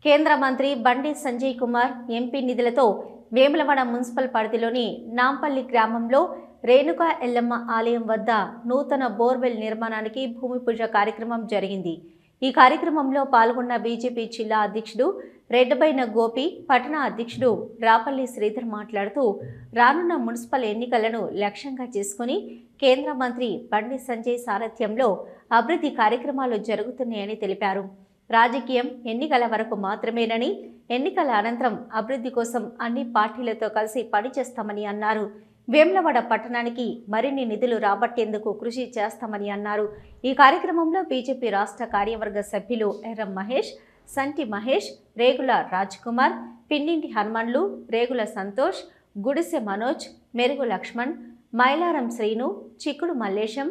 కేంద్ర మంత్రి బండి సంజయ్ కుమార్ ఎంపీ నిధులతో వేములవాడ మున్సిపల్ పరిధిలోని నాంపల్లి గ్రామంలో రేణుకా ఎల్లమ్మ ఆలయం వద్ద నూతన బోర్వెల్ నిర్మాణానికి భూమి పూజ కార్యక్రమం జరిగింది. ఈ కార్యక్రమంలో పాల్గొన్న బీజేపీ జిల్లా అధ్యక్షుడు రెడ్డబైన గోపి, పట్టణ అధ్యక్షుడు రాపల్లి శ్రీధర్ మాట్లాడుతూ రానున్న మున్సిపల్ ఎన్నికలను లక్ష్యంగా చేసుకుని కేంద్ర మంత్రి బండి సంజయ్ సారథ్యంలో అభివృద్ధి కార్యక్రమాలు జరుగుతున్నాయని తెలిపారు. రాజకీయం ఎన్నికల వరకు మాత్రమేనని, ఎన్నికల అనంతరం అభివృద్ధి కోసం అన్ని పార్టీలతో కలిసి పనిచేస్తామని అన్నారు. వేములవాడ పట్టణానికి మరిన్ని నిధులు రాబట్టేందుకు కృషి చేస్తామని అన్నారు. ఈ కార్యక్రమంలో బీజేపీ రాష్ట్ర కార్యవర్గ సభ్యులు ఎర్రం మహేష్, సంటి మహేష్, రేగుల రాజ్ కుమార్, పిన్నింటి హనుమన్లు, రేగుల సంతోష్, గుడిసె మనోజ్, మెరుగు లక్ష్మణ్, మైలారం శ్రీను, చిక్కుడు మల్లేశం,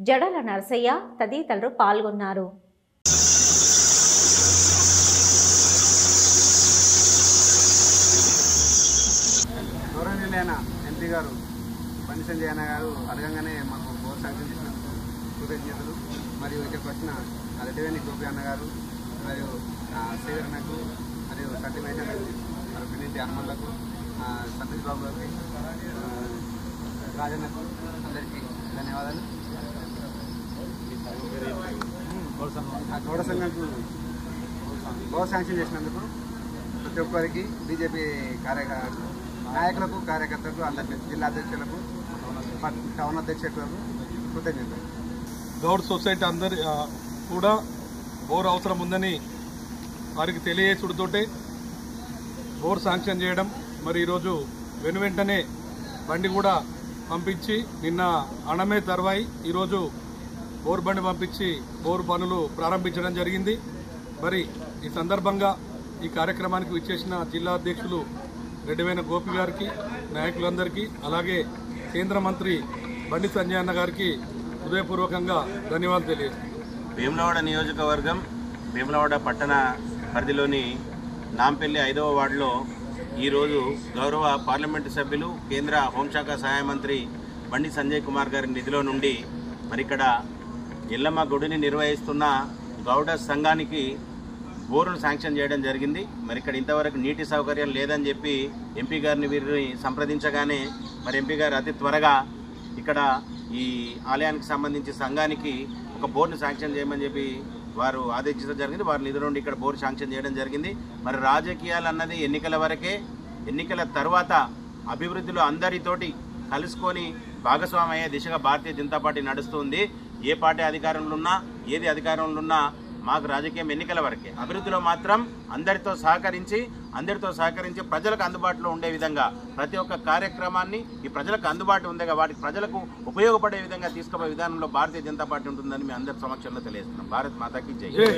జడల నరసయ్య తదితరులు పాల్గొన్నారు. ఎంపీ గారు బండి సంజయ్ అన్న గారు అడగంగానే మాకు బోర్ శాంక్షన్ చేసినందుకు కృతజ్ఞతలు. మరియు ఇక్కడికి వచ్చిన రెడ్డివేణి గోపి అన్న గారు, మరియు శ్రీధర్ అన్నకు, మరియు సంటి మహేష్, మరియు పిన్నింటి హనుమన్లకు, సంతోష్ బాబు గారికి, రాజన్నకు, అందరికీ ధన్యవాదాలు. గౌడ సంఘంకు బోర్ శాంక్షన్ చేసినందుకు ప్రతి ఒక్కరికి, బీజేపీ నాయకులకు, కార్యకర్తలకు, అందరికీ, జిల్లా అధ్యక్షులకు, టౌన్ అధ్యక్షులకు కృతజ్ఞతలు. గౌడ్ సొసైటీ అందరి కూడా బోర్ అవసరం ఉందని వారికి తెలియజేసుడుతోటే బోర్ శాంక్షన్ చేయడం, మరి ఈరోజు వెంటనే బండి కూడా పంపించి నిన్న అణమే తర్వాయి ఈరోజు బోర్ బండి పంపించి బోర్ పనులు ప్రారంభించడం జరిగింది. మరి ఈ సందర్భంగా ఈ కార్యక్రమానికి విచ్చేసిన జిల్లా అధ్యక్షులు రెడ్డివేణ గోపి గారికి, నాయకులందరికీ, అలాగే కేంద్ర మంత్రి బండి సంజయ్ అన్న గారికి హృదయపూర్వకంగా ధన్యవాదాలు తెలియజేస్తున్నాను. వేములవాడ నియోజకవర్గం వేములవాడ పట్టణ పరిధిలోని నాంపల్లి 5వ వార్డులో ఈరోజు గౌరవ పార్లమెంటు సభ్యులు, కేంద్ర హోంశాఖ సహాయ మంత్రి బండి సంజయ్ కుమార్ గారి నిధిలో నుండి మరి ఇక్కడ ఎల్లమ్మ గుడిని నిర్వహిస్తున్న గౌడ సంఘానికి బోరును శాంక్షన్ చేయడం జరిగింది. మరి ఇక్కడ ఇంతవరకు నీటి సౌకర్యం లేదని చెప్పి ఎంపీ గారిని వీరిని సంప్రదించగానే మరి ఎంపీ గారు అతి త్వరగా ఇక్కడ ఈ ఆలయానికి సంబంధించి సంఘానికి ఒక బోర్డును శాంక్షన్ చేయమని చెప్పి వారు ఆదేశించడం జరిగింది. వారి నిధుల నుండి ఇక్కడ బోర్డు శాంక్షన్ చేయడం జరిగింది. మరి రాజకీయాలు అన్నది ఎన్నికల వరకే. ఎన్నికల తర్వాత అభివృద్ధిలో అందరితోటి కలుసుకొని భాగస్వామి అయ్యే దిశగా భారతీయ జనతా పార్టీ నడుస్తుంది. ఏ పార్టీ అధికారంలో ఉన్నా, ఏది అధికారంలో ఉన్నా మాకు రాజకీయం ఎన్నికల వరకే. అభివృద్ధిలో మాత్రం అందరితో సహకరించి ప్రజలకు అందుబాటులో ఉండే విధంగా ప్రతి ఒక్క కార్యక్రమాన్ని ఈ ప్రజలకు అందుబాటు ఉందిగా వాటికి ప్రజలకు ఉపయోగపడే విధంగా తీసుకుపోయే విధానంలో భారతీయ జనతా పార్టీ ఉంటుందని మీ అందరి సమక్షంలో తెలియజేస్తున్నాం. భారత్ మాతాకి జై.